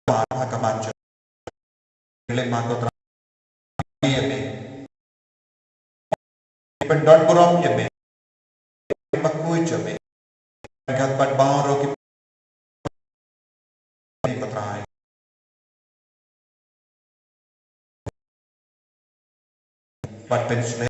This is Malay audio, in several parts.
kamanjo lima kotra yeme pendon burom yeme makui jeme gat pat bauro ki kotra pat pensle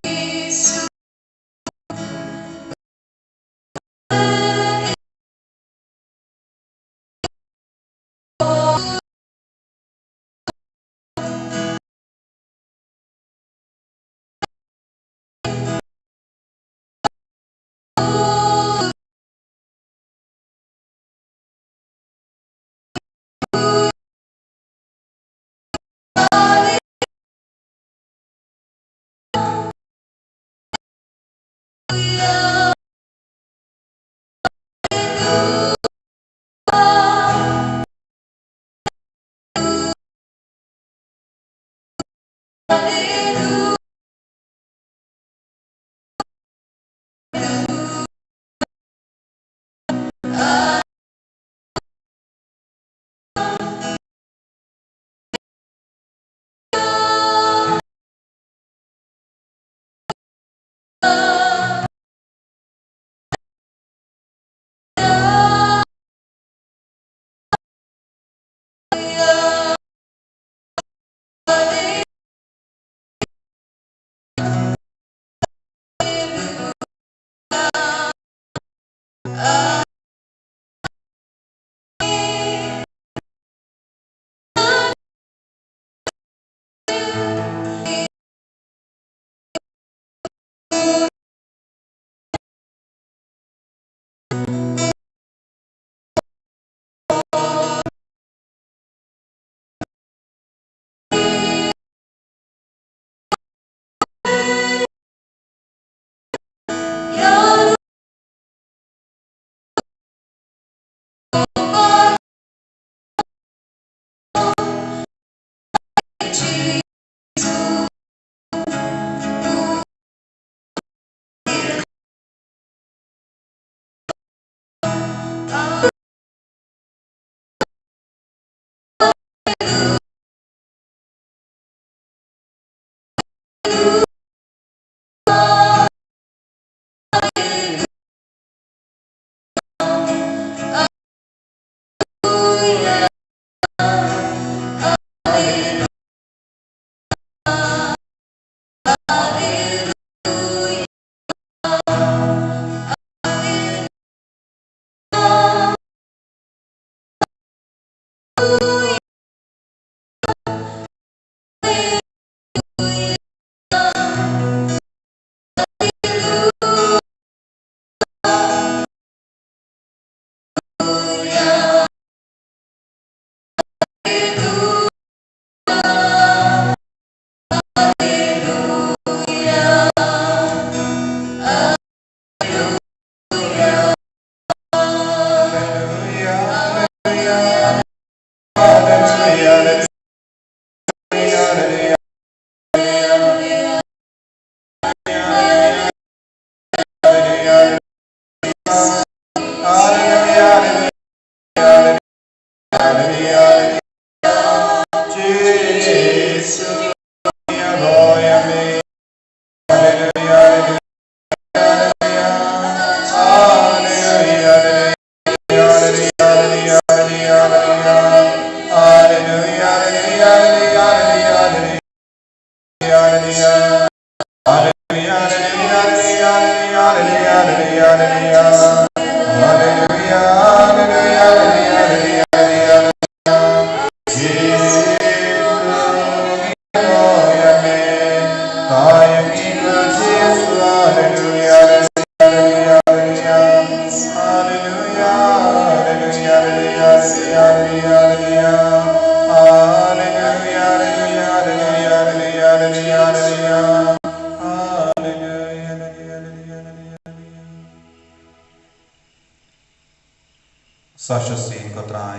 Sashasin Kotrai.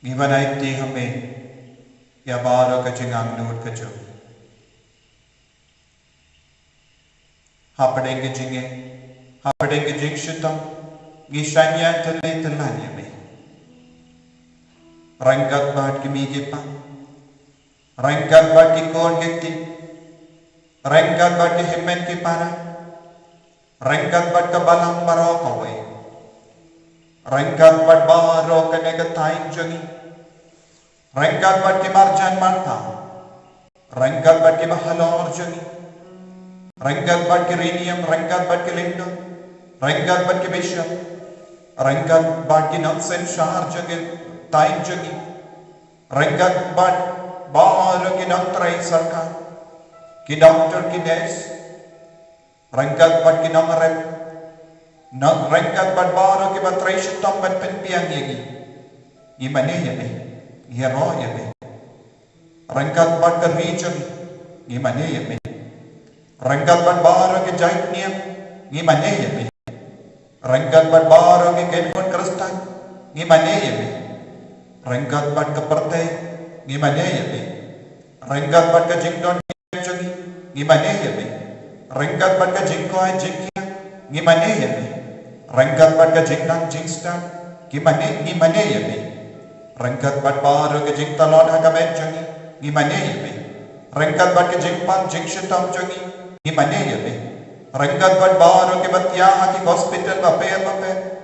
Gimanaiti hame Yabara Kachingang Nur Kachu. Hapadenge Jinge, Hapadenge Jingshutam, Gishanya Tali Talanyame. Rengkat bat kimi kipa. Rengkat bat ki kon gekti. Rengkat bat ki himmen ki para. Rengkat bat ka balang baro kawe. Rengkat bat baro kene ka taing jongi. Rengkat bat ki marjan marta. Rengkat bat ki bahalor jongi. Rengkat bat ki rinium, rengkat bat ki lindo. Rengkat bat ki bishop. Rengkat bat ki naksen shahar jongi. Taing jongi. Rengkat bat baro ki naktrai sarkar. Ki doktor ki des. Rengkat bat ki nangarep. Rengkat bat baro ki batrai shitam bat penpiang yagi. Imane yame. Hero yame. Rengkat bat ka region. Imane yame. Rengkat bat baro ki jaitniam. Imane yame. Rengkat bat baro ki kenkon kristan. Imane yame. Rengkat bat ka partai. Imane yame. Rengkat bat ka jingdon. Gimana ya be? Rengkat bat ka jingkoy jingkia. Gimana ya be? Rengkat bat ka jingdang jingstan. Gimana ya be? Rengkat bat baru ka jingtalon hakamen jongi. Gimana ya be? Rengkat bat ka jingpang jingshitam jongi. Gimana ya be? Rengkat bat baru ka batya ki hospital bape.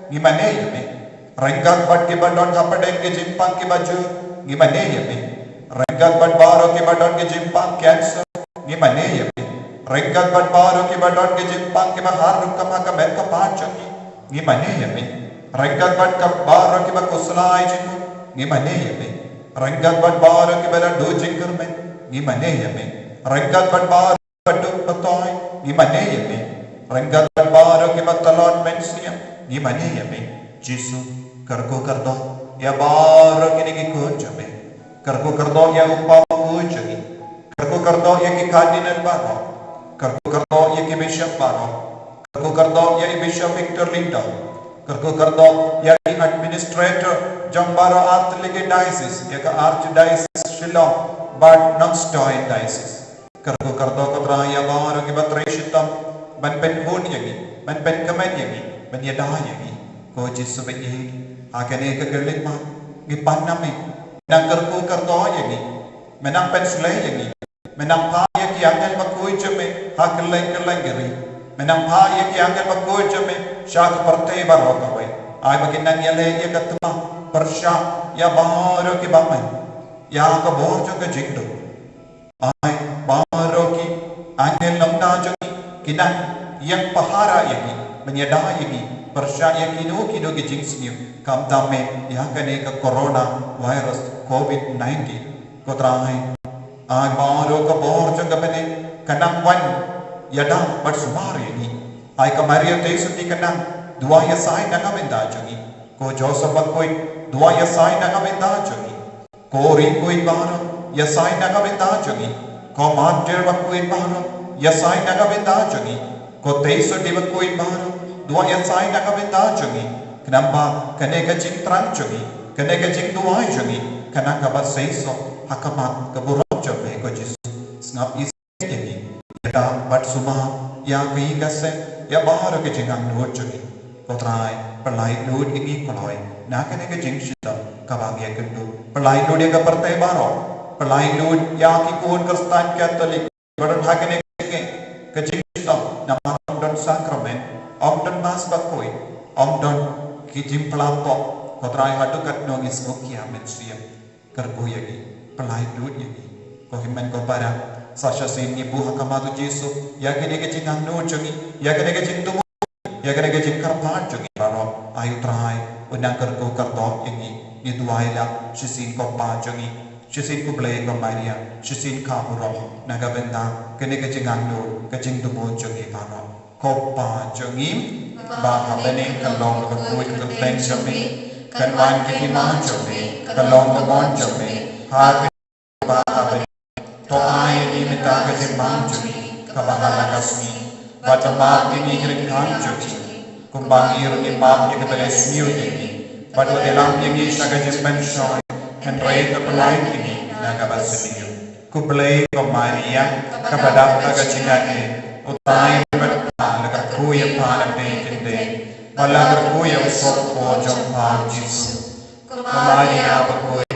Gimana ya be? Rengkat bat ki badon kapadeng ki jingpang ki baju. Gimana ya be? Rengkat bat baru ki badon ki jingpang cancer. Gimana ya be? Rengkat bat baru ki badon ki jimpang ki bahar rukam ka merka pacangi. Gimana ya be? Rengkat bat ka baru ki bakuslai jingu. Gimana ya be? Rengkat bat baru ki bada do jingkur men. Gimana ya be? Rengkat bat baru baduk patoy. Gimana ya be? Rengkat bat baru ki batalon mensia. Gimana ya be? Jisu karko kardo ya baru ki ni kunja be. Karko kardo ya upah kunjagi. Karko kardo ya ki kardinal baro. Karko kardo ya ki bishop baro. Karko kardo ya bishop Victor Lindo. Karko kardo ya ki administrator jang baro artlige diocese ya ka archdiocese Shillong but Knoxtown diocese. Karko kardo katra ya baro ki batreshitam ban pen hun yagi ban pen kamen yagi ban ya dah yagi ko jisu be yi akane ka gerlit ma gi paname nang karko kardo yagi menang pen sulai yagi menang paya ki angel makoi jame hakeleng kelengeri menang paya ki angel makoi jame shak partai baro kawai ai baginan yale ya katma persha ya baro ki bamai ya ka borjo ka jingdo ai baro ki angel lamda jagi kinan yang pahara yagi menyada yagi persha ya kino ki jingsni kam tame ya kane ka corona virus covid-19 ko trai ai baro ka bor jang bene kanang wan yada bat sumari ni ai ka maria tesuti kanang dua ya sai na kamenda jangi ko joseph koi dua ya sai na kamenda jangi ko ri koi baro ya sai na kamenda jangi ko mater ba koi baro ya sai na kamenda jangi ko tesuti ba koi baro dua ya sai na kamenda jangi kenapa kane ka jing trang jangi kane ka jing dua jangi kana ka ba seiso hakamat ka Jobe ko Yesus snap is ini kita bat suma ya ki kase ya bahar ke jingang nuot jogi potrai pelai nuot ini koloi na kene ke jing shita kabagya kendu pelai nuot ya ka partai baro pelai nuot ya ki kon kristan katolik badan hakene ke jing shita nama don sakramen don mas bakoi don ki jim pelapo potrai hadu kat nongis okia mensia kerbuyagi pelai nuot yagi ko himmen ko para sasha sin ni buha kamatu Jesu ya kene ke jingang no jogi ya kene ke jing tumu ya kene ke jing karpat jogi baro ayu trai unang karko karto ini ni duaila shisin ko pa jogi shisin ko blay ko Maria shisin ka uro naga benda kene ke jingang no ke jing tumu jogi baro ko pa jogi ba habene kalong ko kuit ko teng jogi kanwan ki ma jogi kalong ko mon jogi ha ba habene to ai ni mita ka jimbang juni kabangala kasmi batama ni hringhan juni kumbangir ni map ni kabale smiu ni batu delam ni saga jimban shoy and rate the polite ni nagabasniu kublay ko Maria kabada ka jinane utai berpala ka kuya pala de kinde wala ka kuya sok po jong pa Jesu Maria ba kuya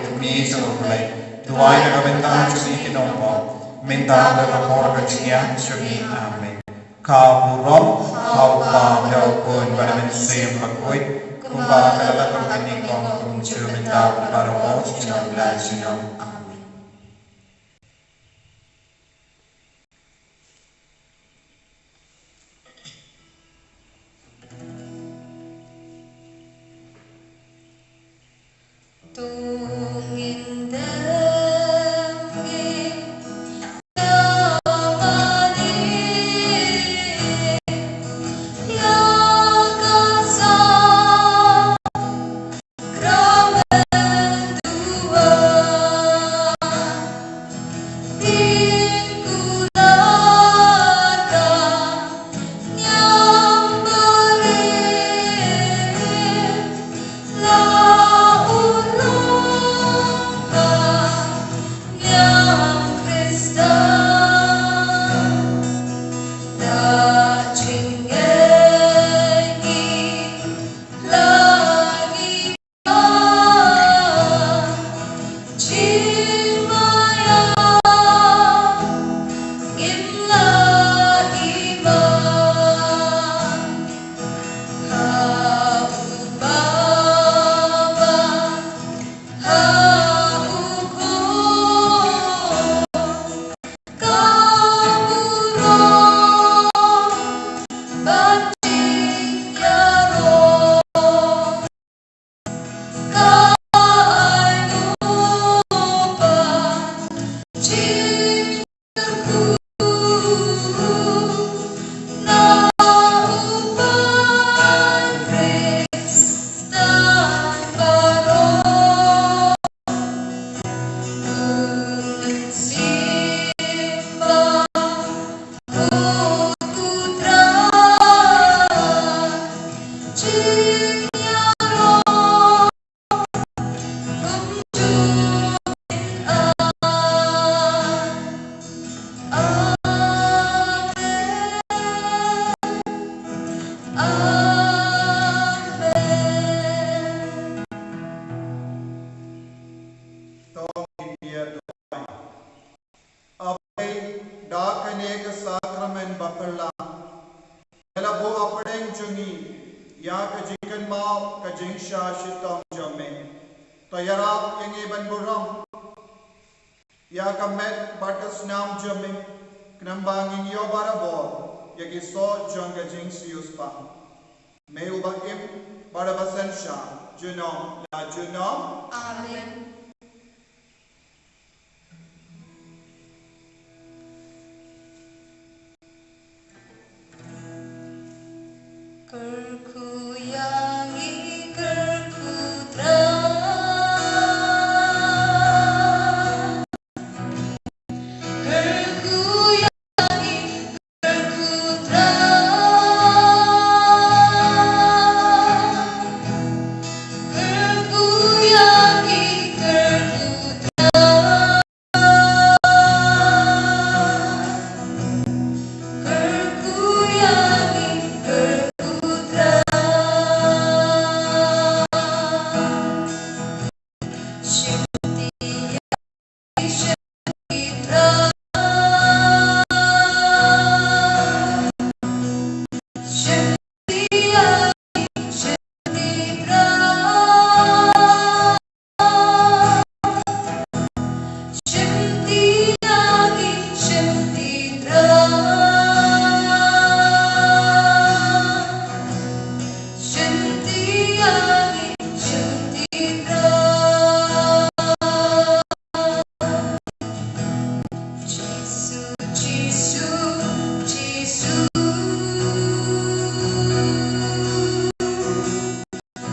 Jerusalem, tuai na kabentang Jumi kinompo, mentang na rapor kajigyan Jumi, amen. Kaburom, haupa, daupun, pada mensayang pagkuit, kung baka kalabat pagkanikong, kung Jumintang, para mo, sinong sinong, amen.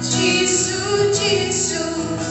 Jesus, Jesus.